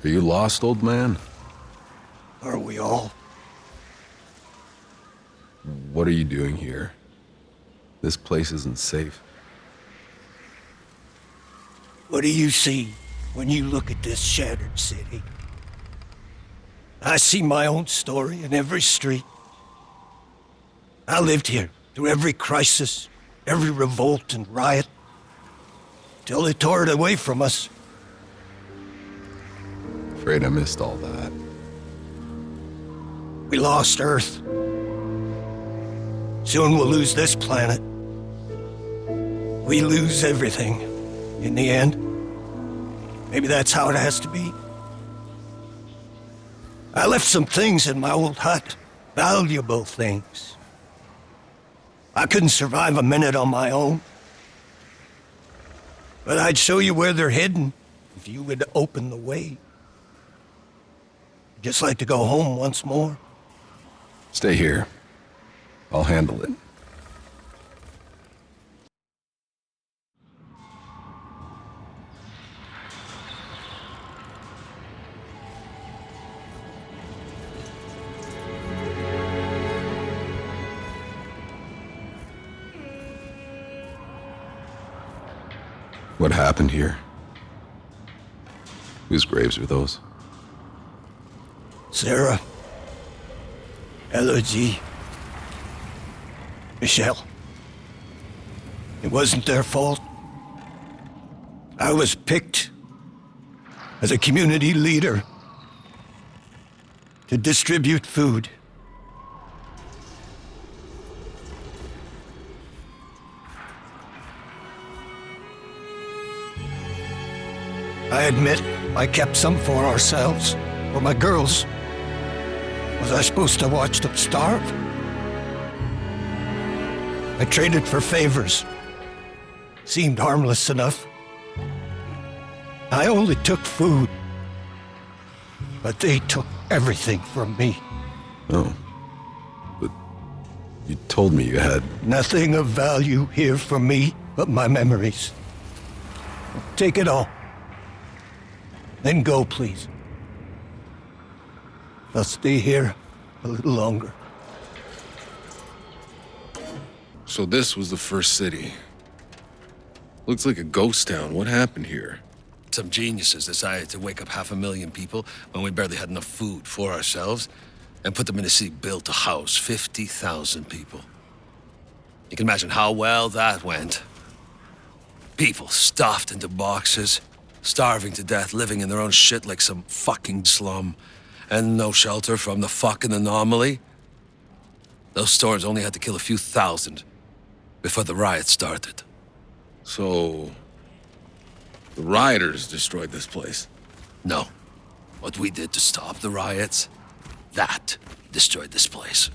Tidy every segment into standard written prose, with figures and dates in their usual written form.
Are you lost, old man? Are we all? What are you doing here? This place isn't safe. What do you see when you look at this shattered city? I see my own story in every street. I lived here through every crisis, every revolt and riot, till they tore it away from us. Afraid I missed all that. We lost Earth. Soon we'll lose this planet. We lose everything in the end. Maybe that's how it has to be. I left some things in my old hut, valuable things. I couldn't survive a minute on my own. But I'd show you where they're hidden if you would open the way. I'd just like to go home once more. Stay here. I'll handle it. What happened here? Whose graves are those? Sarah. Elodie. Michelle. It wasn't their fault. I was picked as a community leader to distribute food. I admit I kept some for ourselves, for my girls. Was I supposed to watch them starve? I traded for favors. Seemed harmless enough. I only took food. But they took everything from me. Oh. But you told me you had... Nothing of value here for me but my memories. Take it all. Then go, please. I'll stay here a little longer. So this was the first city. Looks like a ghost town. What happened here? Some geniuses decided to wake up 500,000 people when we barely had enough food for ourselves and put them in a city built to house 50,000 people. You can imagine how well that went. People stuffed into boxes, starving to death, living in their own shit like some fucking slum, and no shelter from the fucking anomaly. Those storms only had to kill a few thousand before the riot started. So... the rioters destroyed this place? No. What we did to stop the riots, that destroyed this place.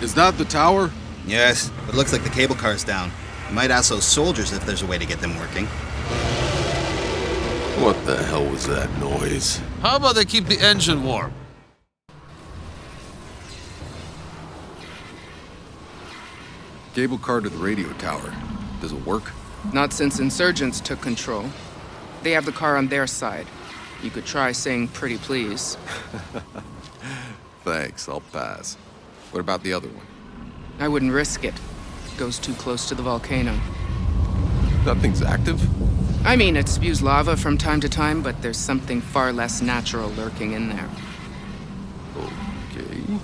Is that the tower? Yes, but it looks like the cable car's down. You might ask those soldiers if there's a way to get them working. What the hell was that noise? How about they keep the engine warm? Cable car to the radio tower. Does it work? Not since insurgents took control. They have the car on their side. You could try saying pretty please. Thanks, I'll pass. What about the other one? I wouldn't risk it. Goes too close to the volcano. Nothing's active? I mean, it spews lava from time to time, but there's something far less natural lurking in there. Okay.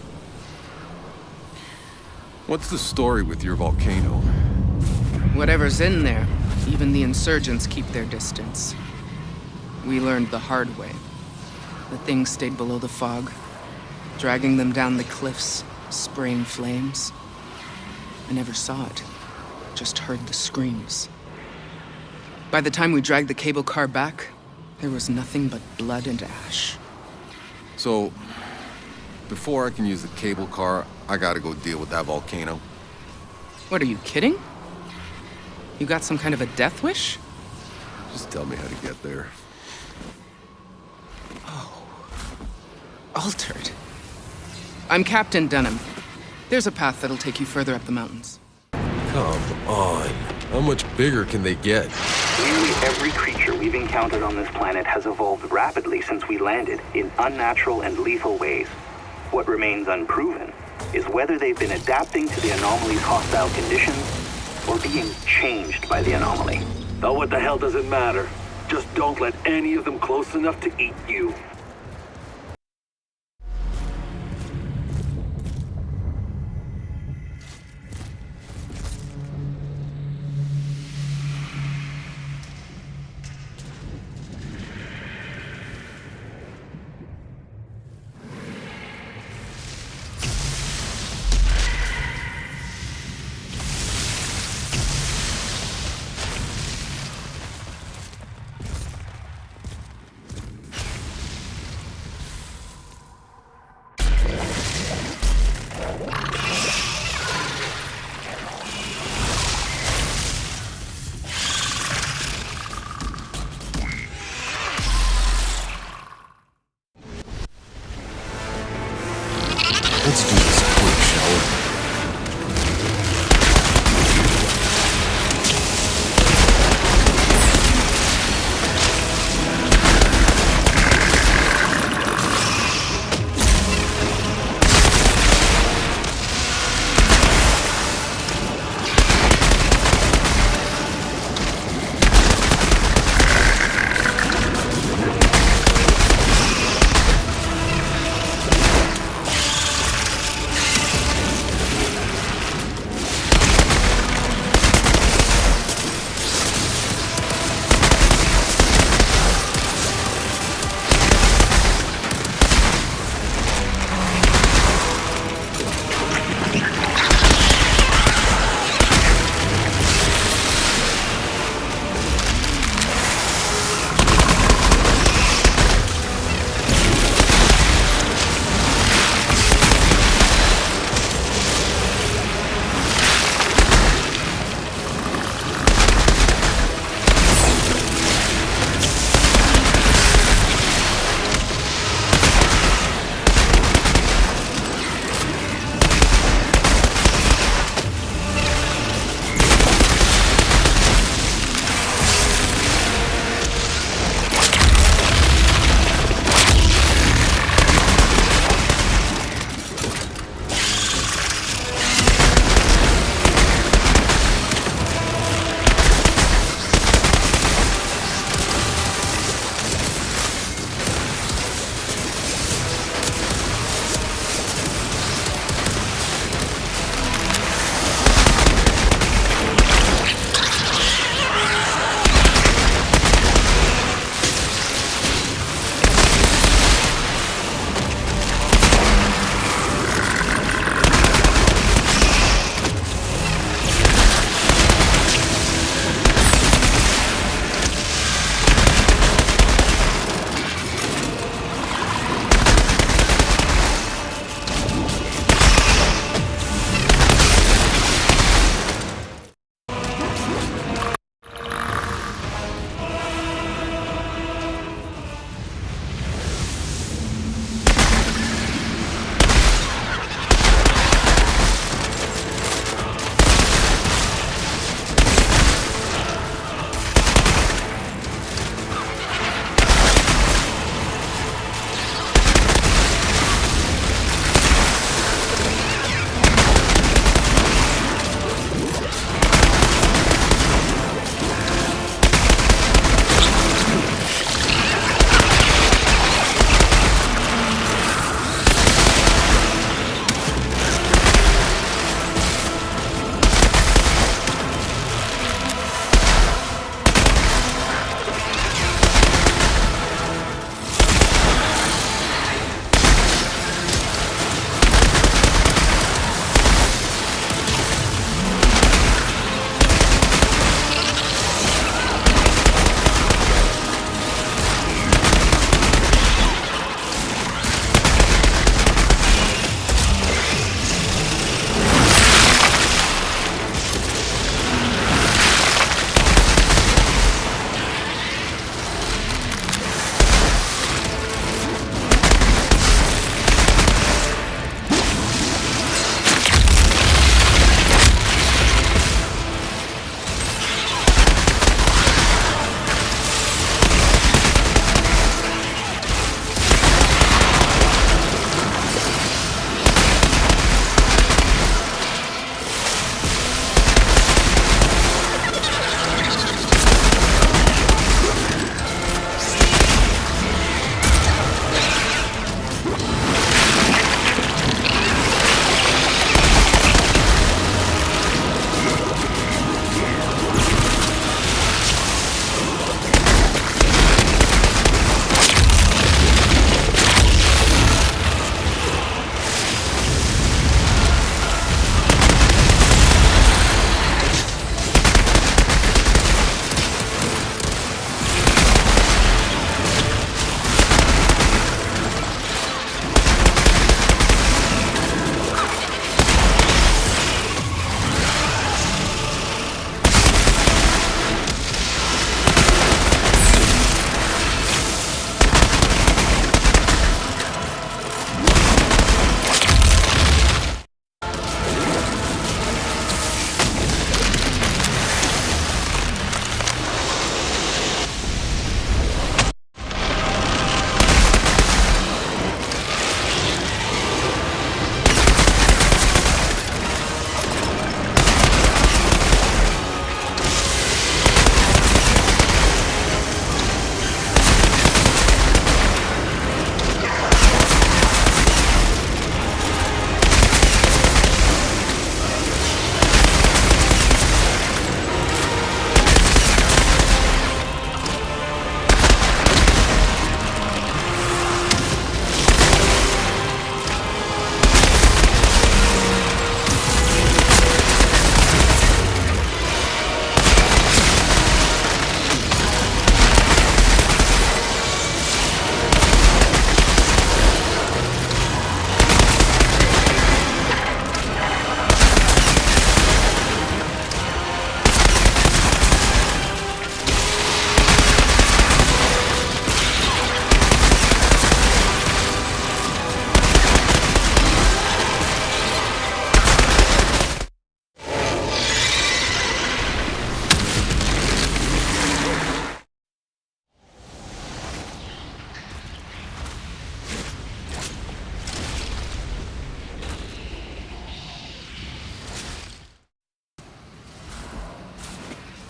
What's the story with your volcano? Whatever's in there, even the insurgents keep their distance. We learned the hard way. The thing stayed below the fog, dragging them down the cliffs, spraying flames. I never saw it, just heard the screams. By the time we dragged the cable car back, there was nothing but blood and ash. So, before I can use the cable car, I gotta go deal with that volcano. What, are you kidding? You got some kind of a death wish? Just tell me how to get there. Altered. I'm Captain Dunham. There's a path that'll take you further up the mountains. Come on. How much bigger can they get? Nearly every creature we've encountered on this planet has evolved rapidly since we landed in unnatural and lethal ways. What remains unproven is whether they've been adapting to the anomaly's hostile conditions or being changed by the anomaly. Now what the hell does it matter? Just don't let any of them close enough to eat you. Let's do this quick, shall we?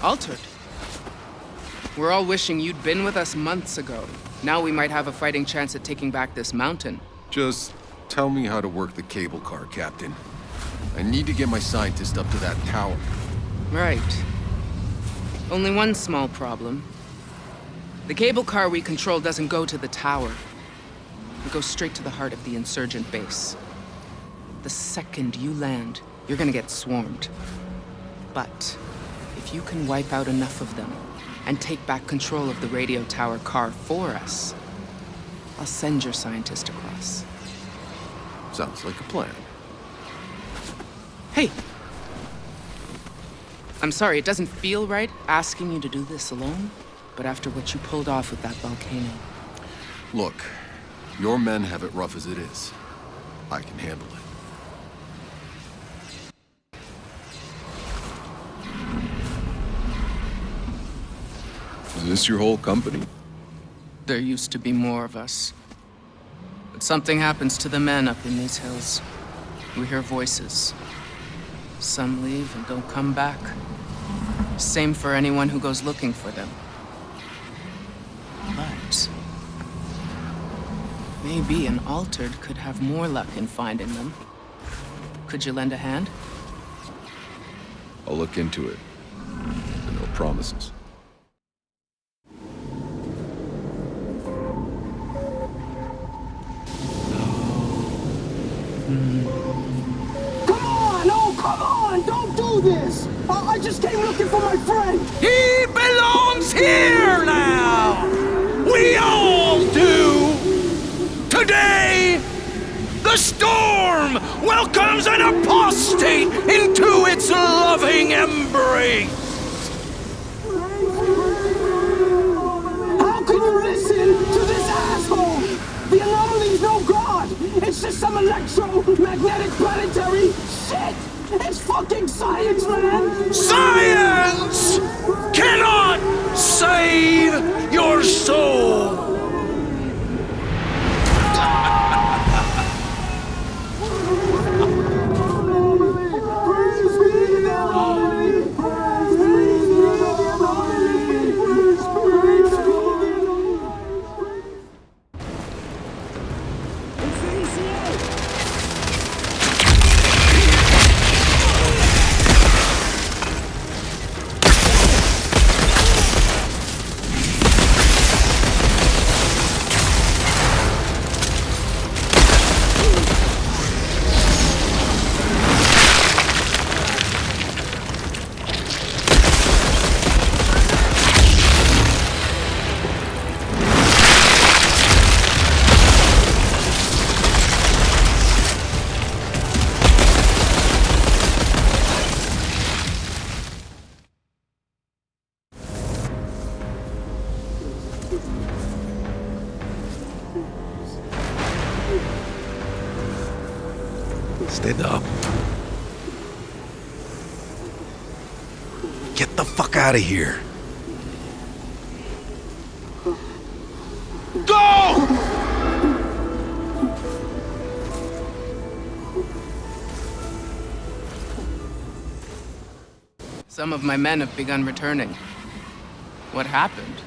Altered. We're all wishing you'd been with us months ago. Now we might have a fighting chance at taking back this mountain. Just tell me how to work the cable car, Captain. I need to get my scientist up to that tower. Right. Only one small problem. The cable car we control doesn't go to the tower. It goes straight to the heart of the insurgent base. The second you land, you're gonna get swarmed. But if you can wipe out enough of them and take back control of the radio tower car for us, I'll send your scientist across. Sounds like a plan. Hey! I'm sorry, it doesn't feel right asking you to do this alone, but after what you pulled off with that volcano... Look, your men have it rough as it is. I can handle it. Is this your whole company? There used to be more of us. But something happens to the men up in these hills. We hear voices. Some leave and don't come back. Same for anyone who goes looking for them. But maybe an altered could have more luck in finding them. Could you lend a hand? I'll look into it. And no promises. Come on! Oh, come on! Don't do this! I just came looking for my friend! He belongs here now! We all do! Today, the storm welcomes an apostate into its loving embrace! How can you listen to this asshole? The anomaly's no god! It's just some electromagnetic planetary shit! It's fucking science, man! Science cannot save your soul! Stand up. Get the fuck out of here. Go! Some of my men have begun returning. What happened?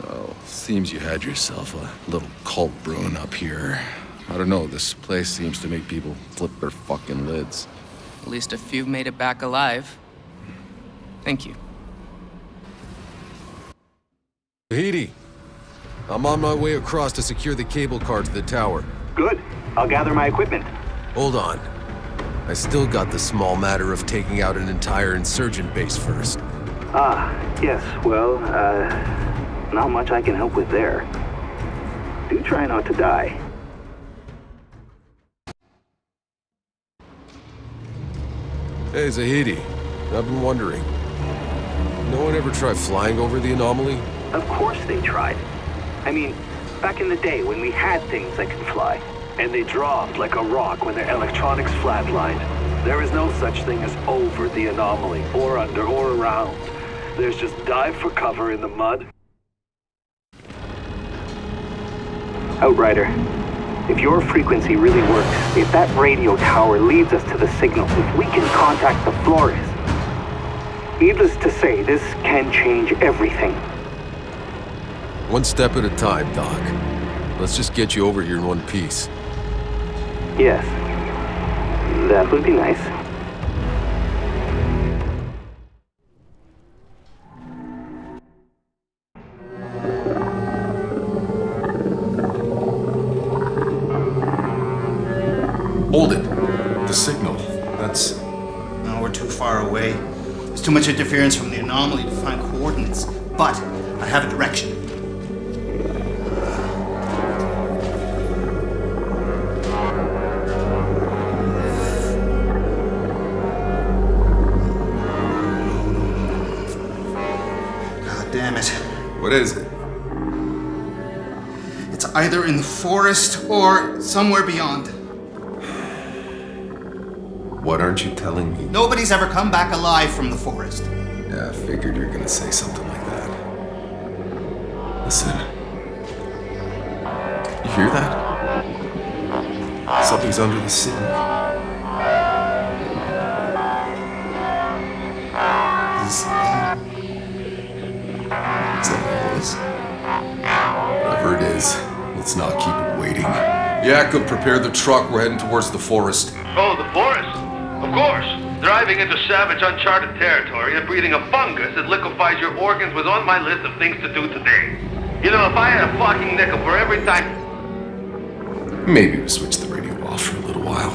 Oh, seems you had yourself a little cult brewing up here. I don't know, this place seems to make people flip their fucking lids. At least a few made it back alive. Thank you. Tahiti, I'm on my way across to secure the cable car to the tower. Good. I'll gather my equipment. Hold on. I still got the small matter of taking out an entire insurgent base first. Ah, yes, well, not much I can help with there. Do try not to die. Hey, Zahidi. I've been wondering. No one ever tried flying over the anomaly? Of course they tried. I mean, back in the day when we had things that could fly. And they dropped like a rock when their electronics flatlined. There is no such thing as over the anomaly, or under, or around. There's just dive for cover in the mud. Outrider, if your frequency really works, if that radio tower leads us to the signal, if we can contact the Flores, Needless to say, this can change everything. One step at a time, Doc. Let's just get you over here in one piece. Yes. That would be nice. Hold it. The signal. That's... No, we're too far away. There's too much interference from the anomaly to find coordinates. But I have a direction. God damn it. What is it? It's either in the forest or somewhere beyond. What aren't you telling me? Nobody's ever come back alive from the forest. Yeah, I figured you were gonna say something like that. Listen. You hear that? Something's under the city. Is that noise? Whatever it is, let's not keep it waiting. Jacob, prepare the truck. We're heading towards the forest. Oh, the forest? Of course. Driving into savage, uncharted territory and breathing a fungus that liquefies your organs was on my list of things to do today. You know, if I had a fucking nickel for every time... Maybe we switch the radio off for a little while.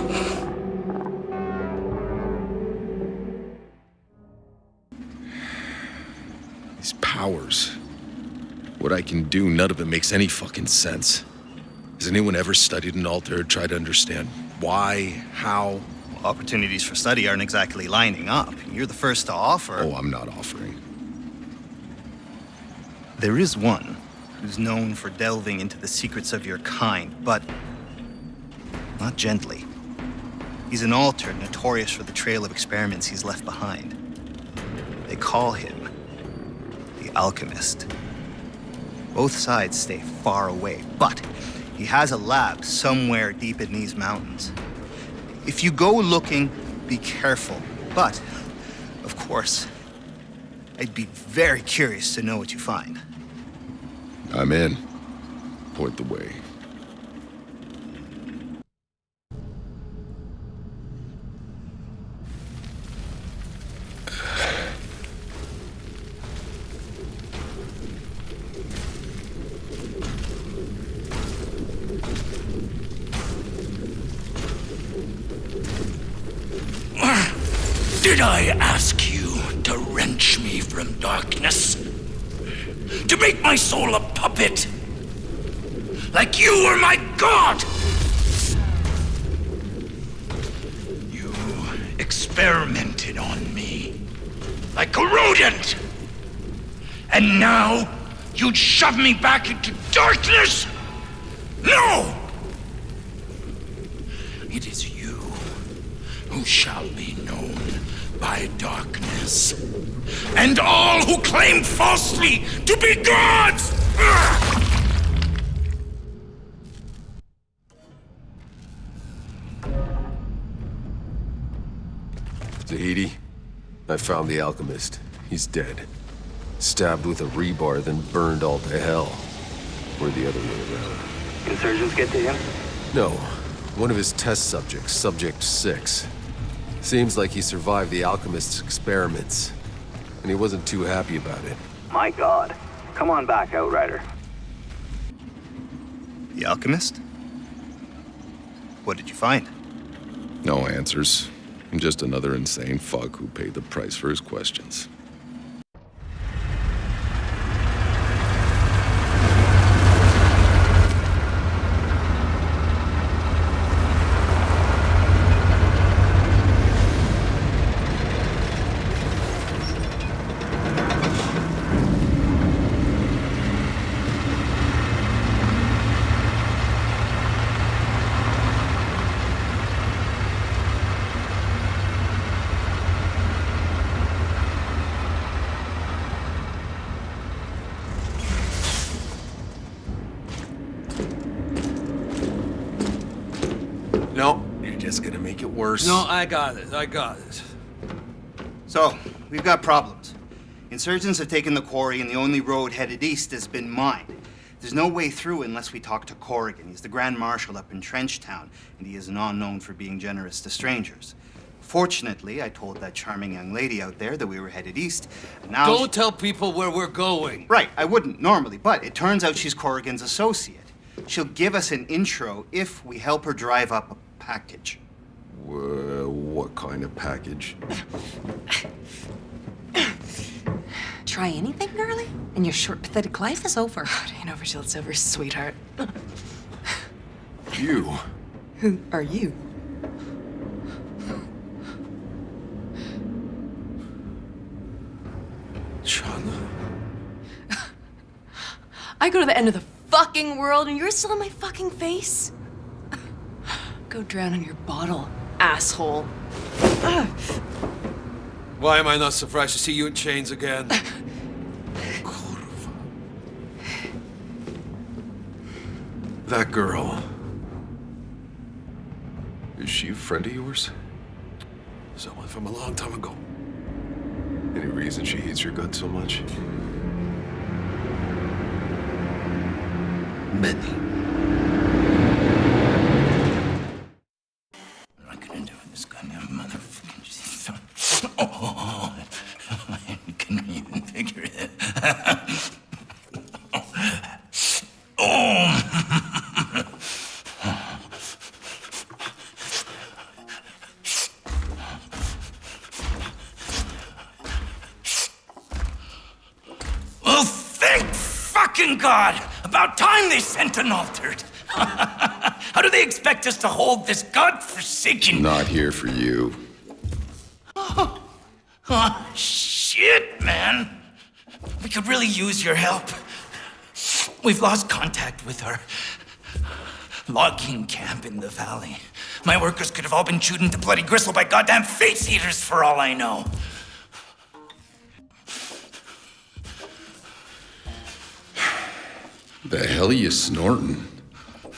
These powers. What I can do, none of it makes any fucking sense. Has anyone ever studied an altar or tried to understand why, how? Opportunities for study aren't exactly lining up. You're the first to offer. Oh, I'm not offering. There is one who's known for delving into the secrets of your kind, but not gently. He's an alter notorious for the trail of experiments he's left behind. They call him the Alchemist. Both sides stay far away, but he has a lab somewhere deep in these mountains. If you go looking, be careful. But, of course, I'd be very curious to know what you find. I'm in. Point the way. Did I ask you to wrench me from darkness? To make my soul a puppet? Like you were my god? You experimented on me. Like a rodent. And now you'd shove me back into darkness? No! It is you who shall be known by darkness, and all who claim falsely to be gods! Zahedi, I found the alchemist. He's dead. Stabbed with a rebar, then burned all to hell. Or the other way around. Insurgents get to him? No. One of his test subjects, Subject 6. Seems like he survived the alchemist's experiments. And he wasn't too happy about it. My God. Come on back, Outrider. The Alchemist? What did you find? No answers. I'm just another insane fuck who paid the price for his questions. No, you're just gonna make it worse. No, I got it. So, we've got problems. Insurgents have taken the quarry, and the only road headed east has been mined. There's no way through unless we talk to Corrigan. He's the Grand Marshal up in Trenchtown, and he is not known for being generous to strangers. Fortunately, I told that charming young lady out there that we were headed east, and now... Don't tell people where we're going. Right, I wouldn't normally, but it turns out she's Corrigan's associate. She'll give us an intro if we help her drive up a package. What kind of package? Try anything, girlie, and your short, pathetic life is over. It ain't over till it's over, sweetheart. You. Who are you? Chana. I go to the end of the fucking world and you're still in my fucking face? Go drown in your bottle, asshole. Why am I not surprised to see you in chains again? That girl. Is she a friend of yours? Someone from a long time ago. Any reason she hates your guts so much? Many. I'm not gonna do it, this goddamn motherfucking shit. Oh, I can't even figure it. Oh. Well, thank fucking God! About time they sent an altered. How do they expect us to hold this godforsaken... Not here for you. Oh, shit, man. We could really use your help. We've lost contact with our logging camp in the valley. My workers could have all been chewed into bloody gristle by goddamn face eaters for all I know. The hell are you snorting?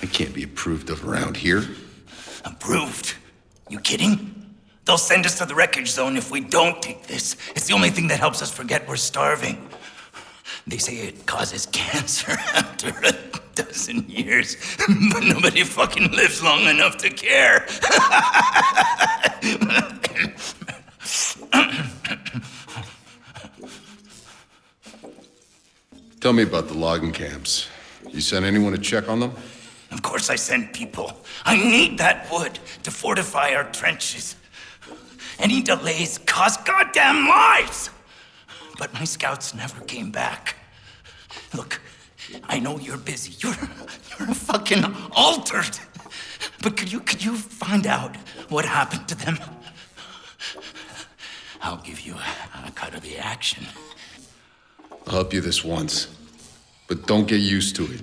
It can't be approved of around here. Approved? You kidding? They'll send us to the wreckage zone if we don't take this. It's the only thing that helps us forget we're starving. They say it causes cancer after a dozen years, but nobody fucking lives long enough to care. Tell me about the logging camps. You sent anyone to check on them? Of course I send people. I need that wood to fortify our trenches. Any delays cost goddamn lives! But my scouts never came back. Look, I know you're busy. You're a fucking altered. But could you find out what happened to them? I'll give you a cut of the action. I'll help you this once, but don't get used to it.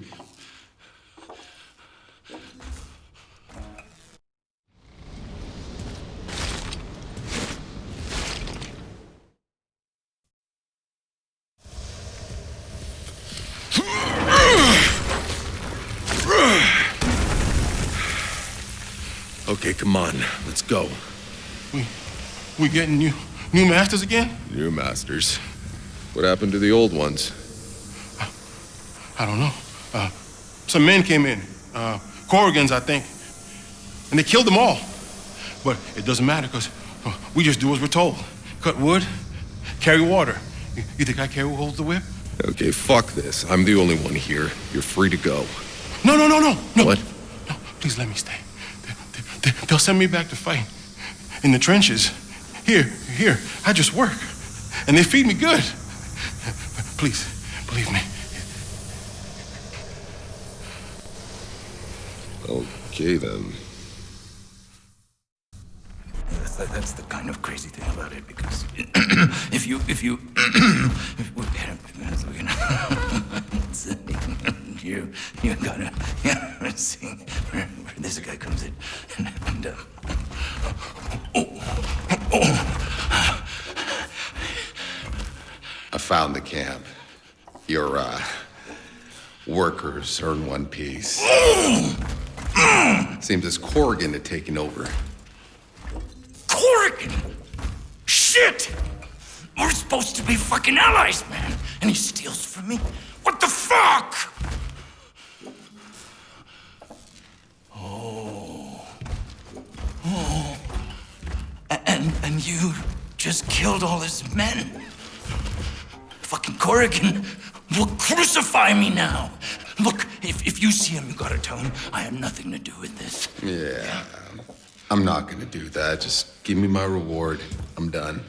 Okay, come on, let's go. We getting new masters again? New masters. What happened to the old ones? I don't know. Some men came in, Corrigans, I think, and they killed them all. But it doesn't matter because we just do as we're told. Cut wood, carry water. You think I care who holds the whip? Okay, fuck this. I'm the only one here. You're free to go. No. What? No, please let me stay. They'll send me back to fight in the trenches. Here, I just work. And they feed me good. Please, believe me. Okay, then. That's the kind of crazy thing about it, because if you you gotta see where this guy comes in, and I found the camp. Your, workers earn one piece. Seems as Corrigan had taken over. Corrigan! Shit! We're supposed to be fucking allies, man. And he steals from me. What the fuck? And you just killed all his men. Fucking Corrigan will crucify me now. Look, if you see him, you gotta tell him I had nothing to do with this. Yeah, I'm not gonna do that. Just give me my reward. I'm done.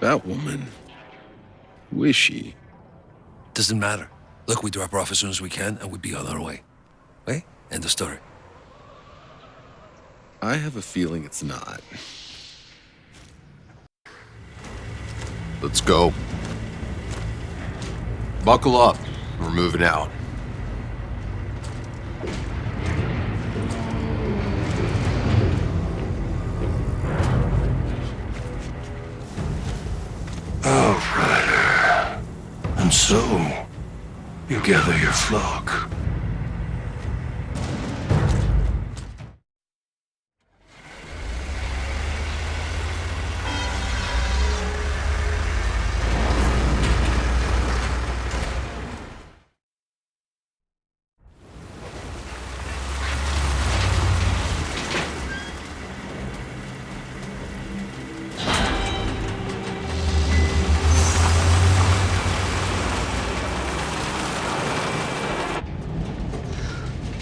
That woman. Who is she? Doesn't matter. Look, we drop her off as soon as we can, and we'd be on our way. Okay? End of story. I have a feeling it's not. Let's go. Buckle up. We're moving out. Outrider. And so, you gather your flock.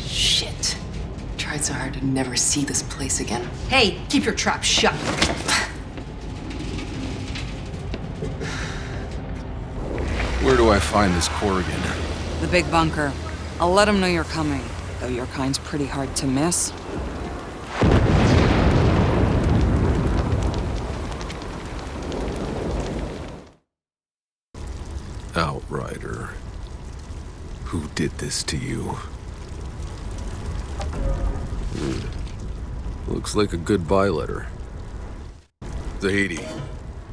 Shit. Tried so hard to never see this place again. Hey, keep your trap shut. Where do I find this Corrigan? The big bunker. I'll let him know you're coming, though your kind's pretty hard to miss. Outrider. Who did this to you? Looks like a goodbye letter. Zahedi,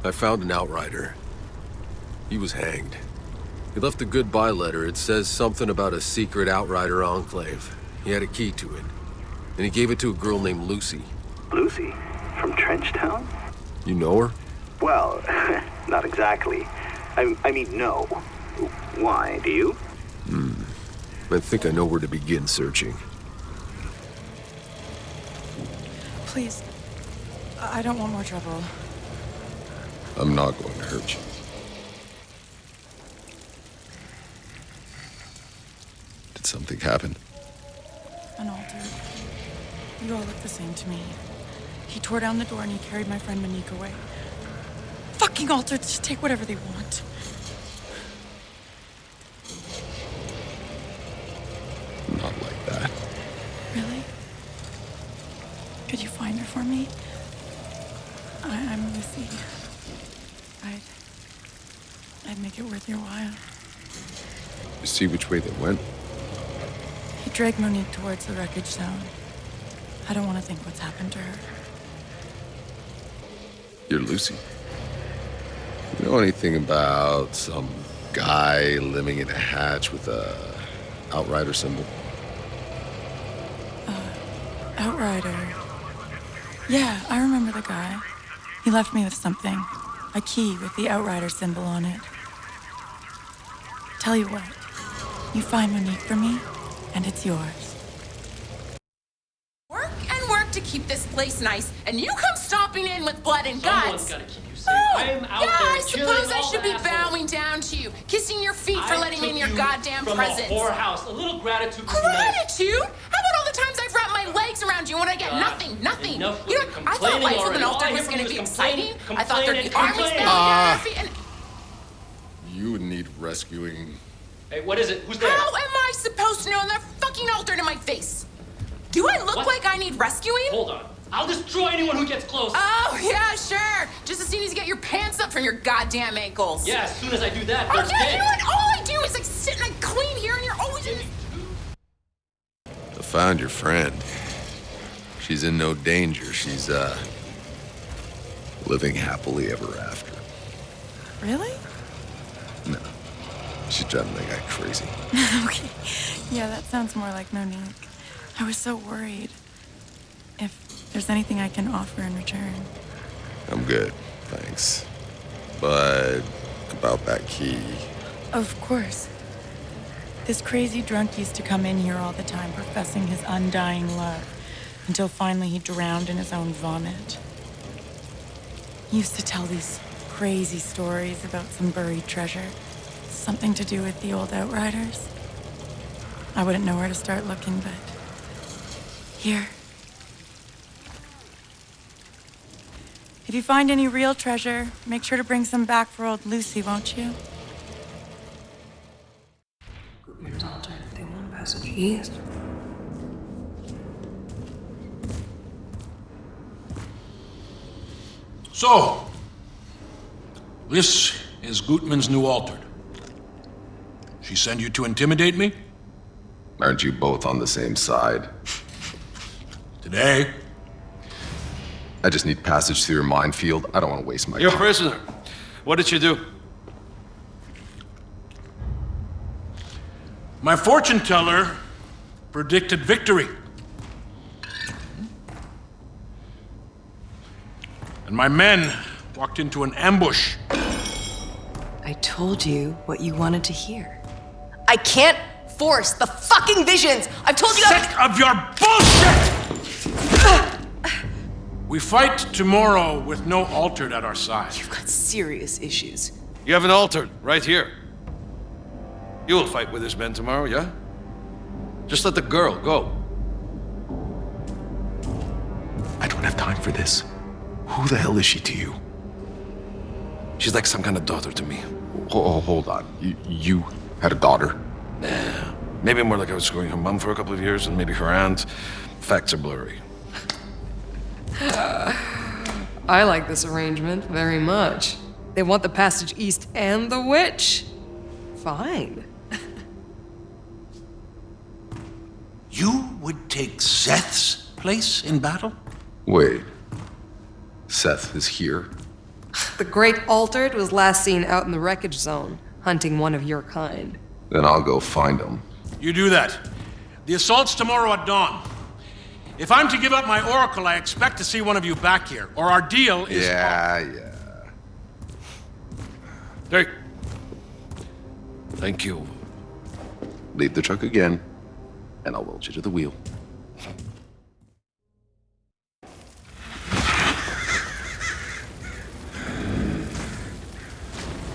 I found an Outrider. He was hanged. He left a goodbye letter. It says something about a secret Outrider enclave. He had a key to it. And he gave it to a girl named Lucy. Lucy? From Trenchtown? You know her? Well, not exactly. I mean, no. Why, do you? I think I know where to begin searching. Please. I don't want more trouble. I'm not going to hurt you. Did something happen? An altar. You all look the same to me. He tore down the door and he carried my friend Monique away. Fucking altars just take whatever they want. Not like that. Really? Could you find her for me? I'm Lucy. I'd make it worth your while. You see which way they went? He dragged Monique towards the wreckage zone. I don't want to think what's happened to her. You're Lucy. You know anything about some guy living in a hatch with a Outrider symbol? Outrider. Yeah, I remember the guy. He left me with something. A key with the Outrider symbol on it. Tell you what, you find Monique for me, and it's yours. Work and work to keep this place nice, and you come stomping in with blood and Someone's guts. gotta keep you safe. I am out Yeah, there I killing suppose I all should the be assholes. bowing down to you, kissing your feet for letting me in your goddamn from presence. a whorehouse. A little gratitude would be nice. Gratitude? How about all the times I've wrapped my legs around you and I get God, nothing? enough You with know, the I thought life with complaining an altar already. All I was hear from going you to be is exciting. complaining, I thought there'd be armies complaining. down here. And You would need rescuing. Hey, what is it? Who's there? how am I supposed to know that fucking altar to my face? Do I look What? like I need rescuing? Hold on. I'll destroy anyone who gets close. Oh, yeah, sure. Just as soon as you get your pants up from your goddamn ankles. Yeah, as soon as I do that, Oh, they're yeah, dead. you know what? All I do is like sit and I clean here and you're always in this. I found your friend. She's in no danger. She's, living happily ever after. Really? No. She's driving that guy crazy. Okay. Yeah, that sounds more like Monique. I was so worried. If there's anything I can offer in return. I'm good, thanks. But about that key... Of course. This crazy drunk used to come in here all the time, professing his undying love, until finally he drowned in his own vomit. He used to tell these crazy stories about some buried treasure. Something to do with the old Outriders. I wouldn't know where to start looking, but... here. If you find any real treasure, make sure to bring some back for old Lucy, won't you? Passage east. So, this is Gutman's new altered. She sent you to intimidate me? Aren't you both on the same side? Today? I just need passage through your minefield. I don't want to waste my You're a time. prisoner. What did you do? My fortune teller predicted victory. And my men walked into an ambush. I told you what you wanted to hear. I can't force the fucking visions! I've told you Sick of your bullshit! We fight tomorrow with no altered at our side. You've got serious issues. You have an altered right here. You will fight with his men tomorrow, yeah? Just let the girl go. I don't have time for this. Who the hell is she to you? She's like some kind of daughter to me. Hold on. You had a daughter? Nah. Maybe more like I was screwing her mom for a couple of years, and maybe her aunt. Facts are blurry. I like this arrangement very much. They want the passage east and the witch. Fine. You would take Seth's place in battle? Wait. Seth is here? The Great Altered was last seen out in the wreckage zone, hunting one of your kind. Then I'll go find him. You do that. The assault's tomorrow at dawn. If I'm to give up my oracle, I expect to see one of you back here, or our deal is... Yeah. Hey. Thank you. Leave the truck again, and I'll weld you to the wheel.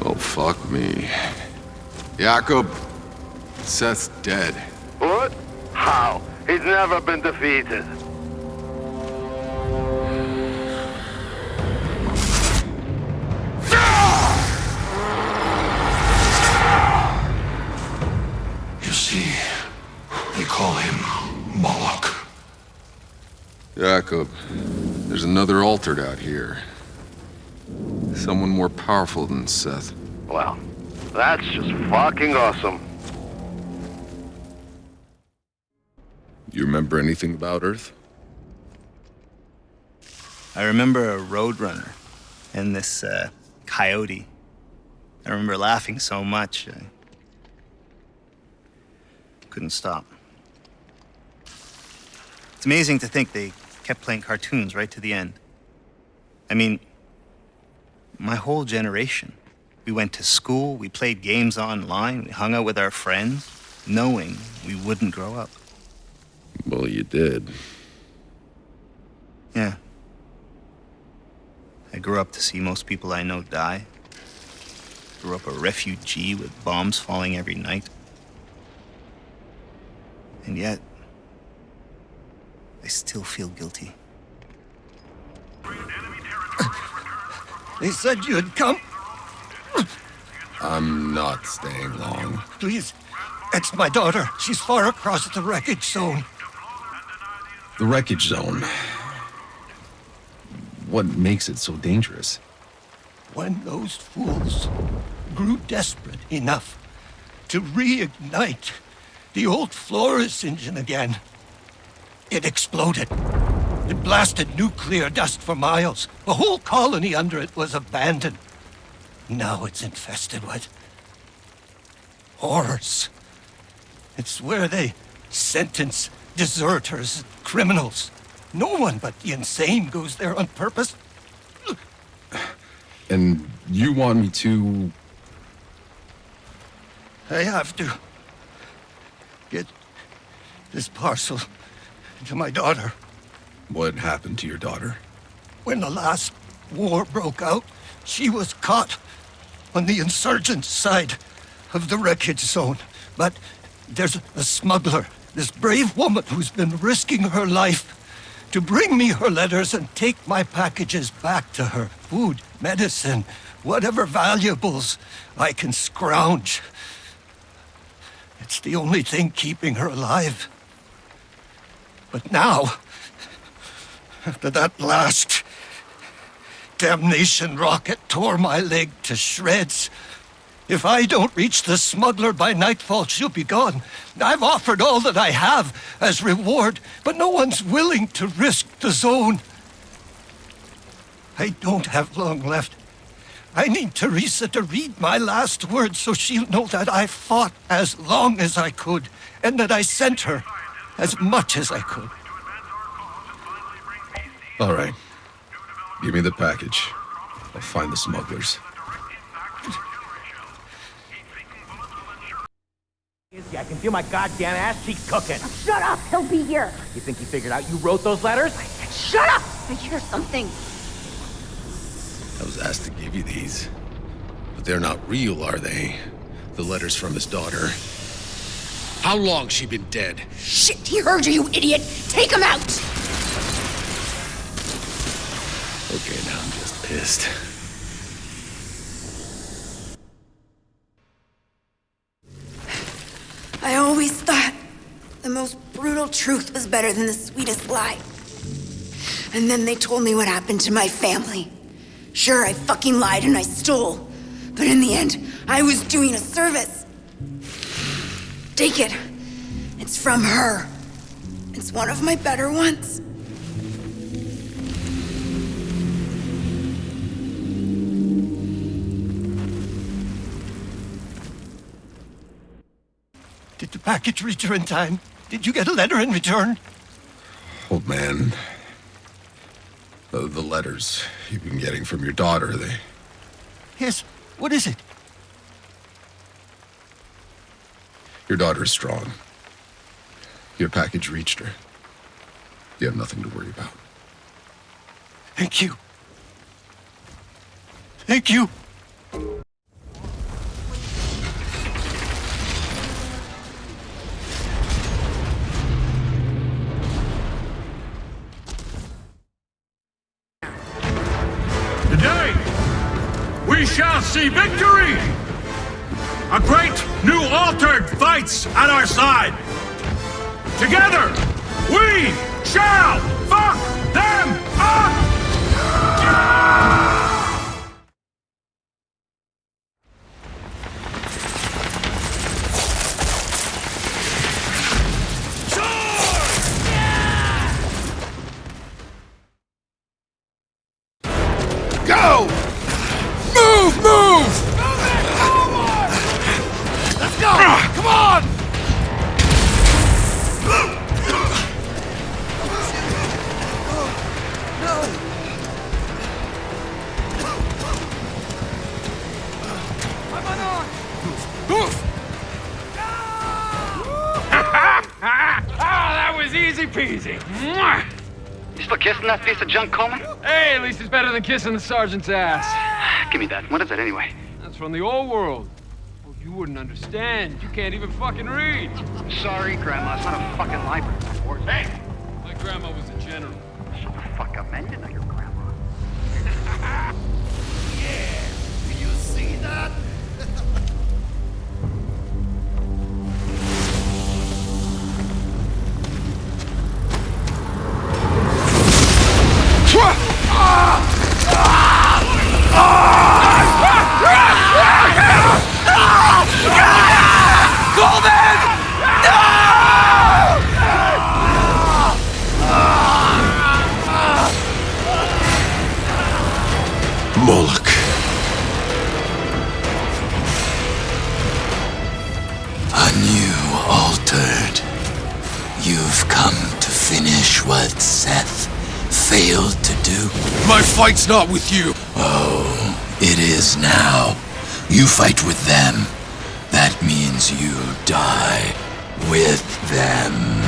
Oh, fuck me. Jakob, Seth's dead. What? How? He's never been defeated. You see, they call him Moloch. Jakob, there's another altered out here. Someone more powerful than Seth. Well, that's just fucking awesome. You remember anything about Earth? I remember a roadrunner and this coyote. I remember laughing so much, I couldn't stop. It's amazing to think they kept playing cartoons right to the end. I mean, my whole generation. We went to school, we played games online, we hung out with our friends, knowing we wouldn't grow up. Well, you did. Yeah. I grew up to see most people I know die. Grew up a refugee with bombs falling every night. And yet, I still feel guilty. They said you'd come. I'm not staying long. Please, it's my daughter. She's far across the wreckage zone. The wreckage zone. What makes it so dangerous? When those fools grew desperate enough to reignite the old Flores engine again, it exploded. It blasted nuclear dust for miles. A whole colony under it was abandoned. Now it's infested with horrors. It's where they sentence deserters, criminals. No one but the insane goes there on purpose. And you want me to... I have to get this parcel to my daughter. What happened to your daughter? When the last war broke out, she was caught on the insurgent side of the wreckage zone. But there's a smuggler, this brave woman who's been risking her life to bring me her letters and take my packages back to her. Food, medicine, whatever valuables I can scrounge. It's the only thing keeping her alive. But now, after that last damnation rocket tore my leg to shreds, if I don't reach the smuggler by nightfall, she'll be gone. I've offered all that I have as reward, but no one's willing to risk the zone. I don't have long left. I need Teresa to read my last words so she'll know that I fought as long as I could, and that I sent her as much as I could. All right. Give me the package. I'll find the smugglers. I can feel my goddamn ass cheeks cooking. Shut up! He'll be here! You think you figured out you wrote those letters? Shut up! I hear something. I was asked to give you these. But they're not real, are they? The letters from his daughter. How long she been dead? Shit, he heard you, you idiot! Take him out! Okay, now I'm just pissed. I always thought the most brutal truth was better than the sweetest lie. And then they told me what happened to my family. Sure, I fucking lied and I stole. But in the end, I was doing a service. Take it. It's from her. It's one of my better ones. Did the package reach her in time? Did you get a letter in return? Old man. The letters you've been getting from your daughter, they... Yes. What is it? Your daughter is strong. Your package reached her. You have nothing to worry about. Thank you. Thank you. Today, we shall see victory! A great new altered fights at our side! Together, we shall fuck them up! Go! Move! Move! Let's go! Come on! That was easy peasy. Mwah! You still kissing that piece of junk, Coleman? Hey, at least it's better than kissing the sergeant's ass. Give me that. What is it anyway? That's from the old world. Well, you wouldn't understand. You can't even fucking read. Sorry, Grandma. It's not a fucking library. Hey! My grandma was a general. Shut the fuck up, man. You know your grandma. Yeah! Do you see that? A new altered. You've come to finish what Seth failed to do. My fight's not with you. Oh, it is now. You fight with them. That means you die with them.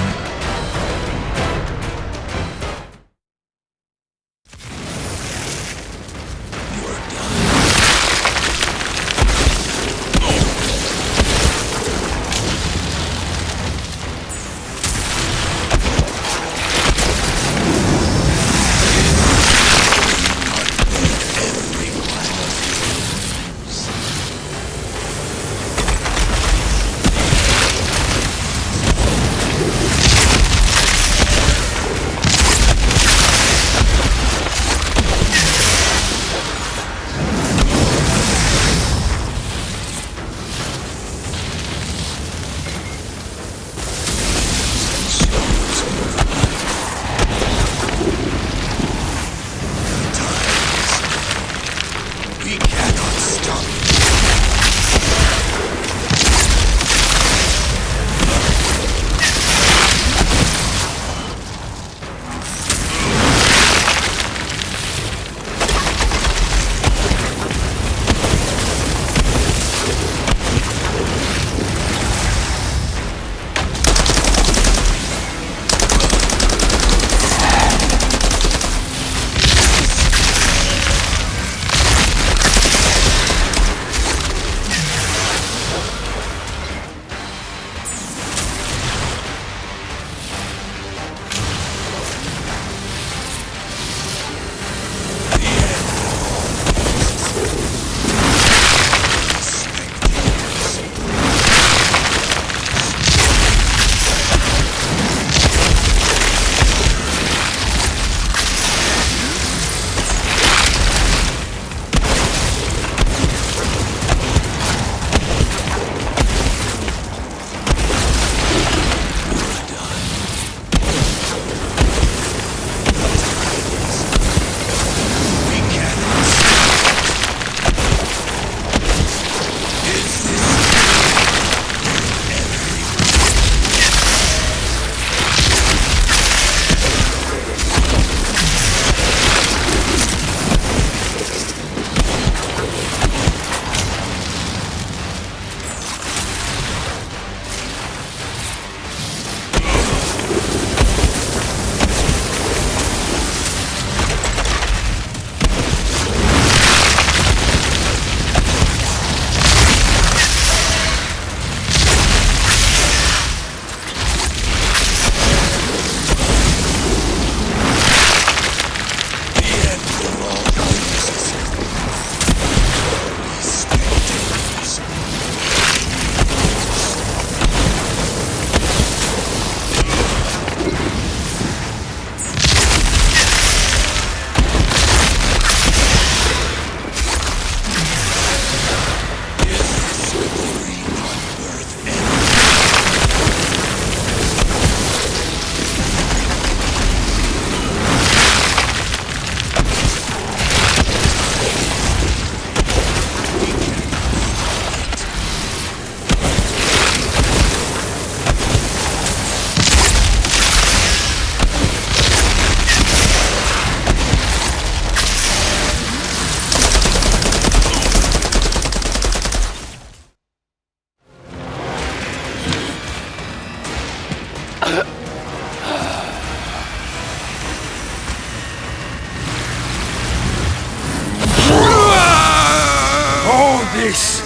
This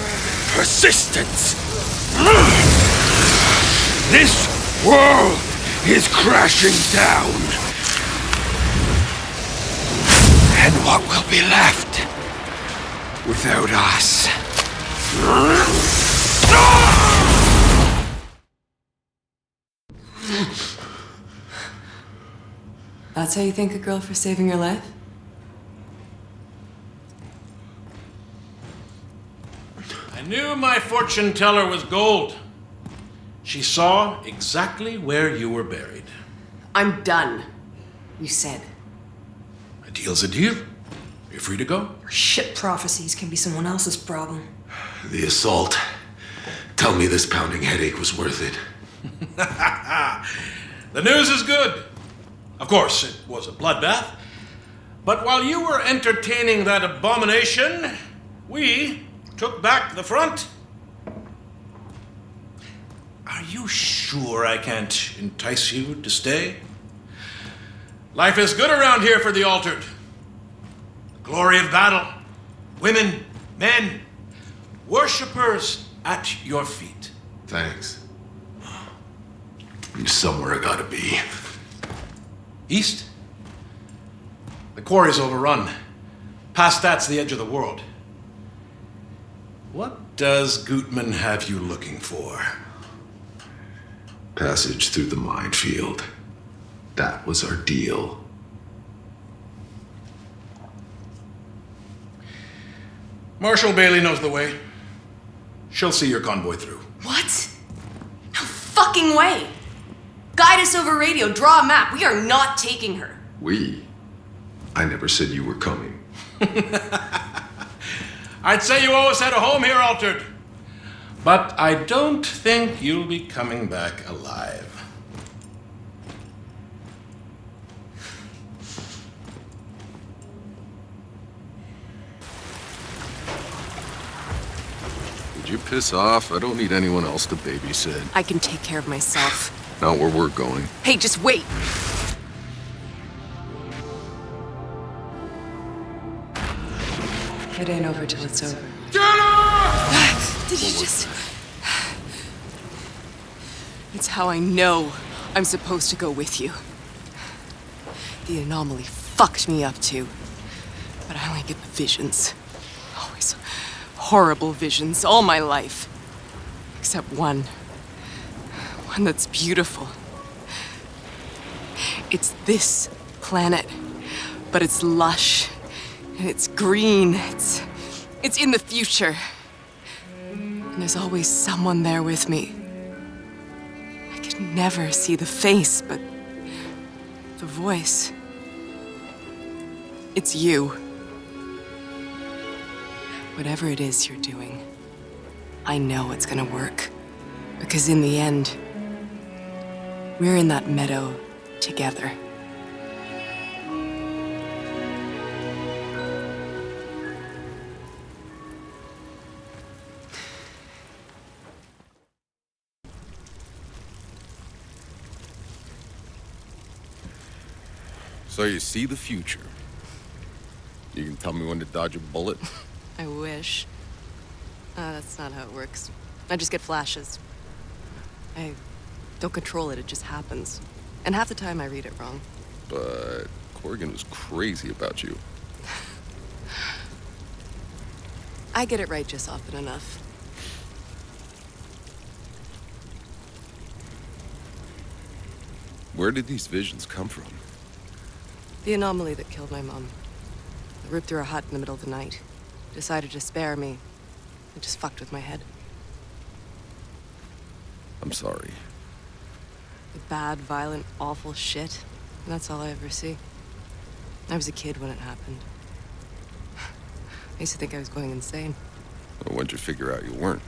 persistence. This world is crashing down. And what will be left without us? That's how you thank a girl for saving your life? I knew my fortune teller was gold. She saw exactly where you were buried. I'm done, you said. A deal's a deal. You're free to go. Your shit prophecies can be someone else's problem. The assault Tell me this pounding headache was worth it. The news is good. Of course, it was a bloodbath. But while you were entertaining that abomination, we took back the front. Are you sure I can't entice you to stay? Life is good around here for the altered. Glory of battle. Women, men, worshippers at your feet. Thanks. There's somewhere I gotta be. East? The quarry's overrun. Past that's the edge of the world. What does Gutman have you looking for? Passage through the minefield. That was our deal. Marshal Bailey knows the way. She'll see your convoy through. What? No fucking way! Guide us over radio, draw a map. We are not taking her. We? I never said you were coming. I'd say you always had a home here, Altered. But I don't think you'll be coming back alive. Would you piss off? I don't need anyone else to babysit. I can take care of myself. Not where we're going. Hey, just wait! It ain't over till it's over. Did you just... It's how I know I'm supposed to go with you. The anomaly fucked me up too. But I only get the visions. Always horrible visions all my life. Except one. One that's beautiful. It's this planet. But it's lush. And it's green. It's in the future. And there's always someone there with me. I could never see the face, but the voice. It's you. Whatever it is you're doing, I know it's gonna work. Because in the end, we're in that meadow together. So you see the future. You can tell me when to dodge a bullet? I wish. That's not how it works. I just get flashes. I don't control it, it just happens. And half the time I read it wrong. But Corrigan was crazy about you. I get it right just often enough. Where did these visions come from? The anomaly that killed my mom. It ripped through her hut in the middle of the night. Decided to spare me. It just fucked with my head. I'm sorry. The bad, violent, awful shit. And that's all I ever see. I was a kid when it happened. I used to think I was going insane. Well, when'd you figure out you weren't?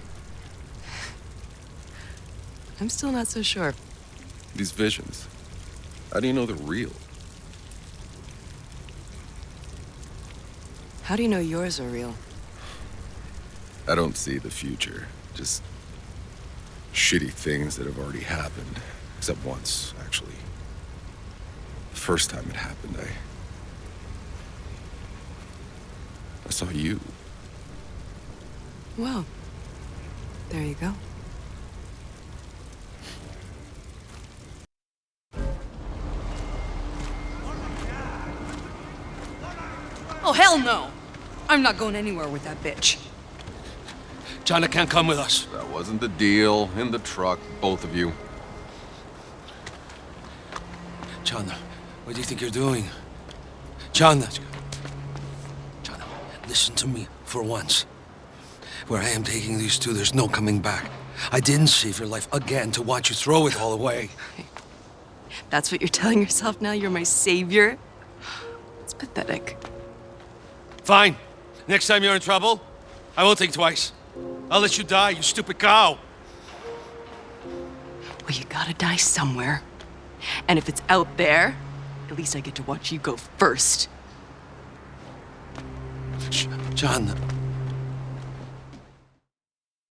I'm still not so sure. These visions. How do you know they're real? How do you know yours are real? I don't see the future. Just shitty things that have already happened. Except once, actually. The first time it happened, I saw you. Well, there you go. Oh, hell no! I'm not going anywhere with that bitch. Chana can't come with us. That wasn't the deal. In the truck, both of you. Chana, what do you think you're doing? Chana, listen to me for once. Where I am taking these two, there's no coming back. I didn't save your life again to watch you throw it all away. That's what you're telling yourself now? You're my savior? It's pathetic. Fine. Next time you're in trouble, I won't think twice. I'll let you die, you stupid cow. Well, you gotta die somewhere. And if it's out there, at least I get to watch you go first. John,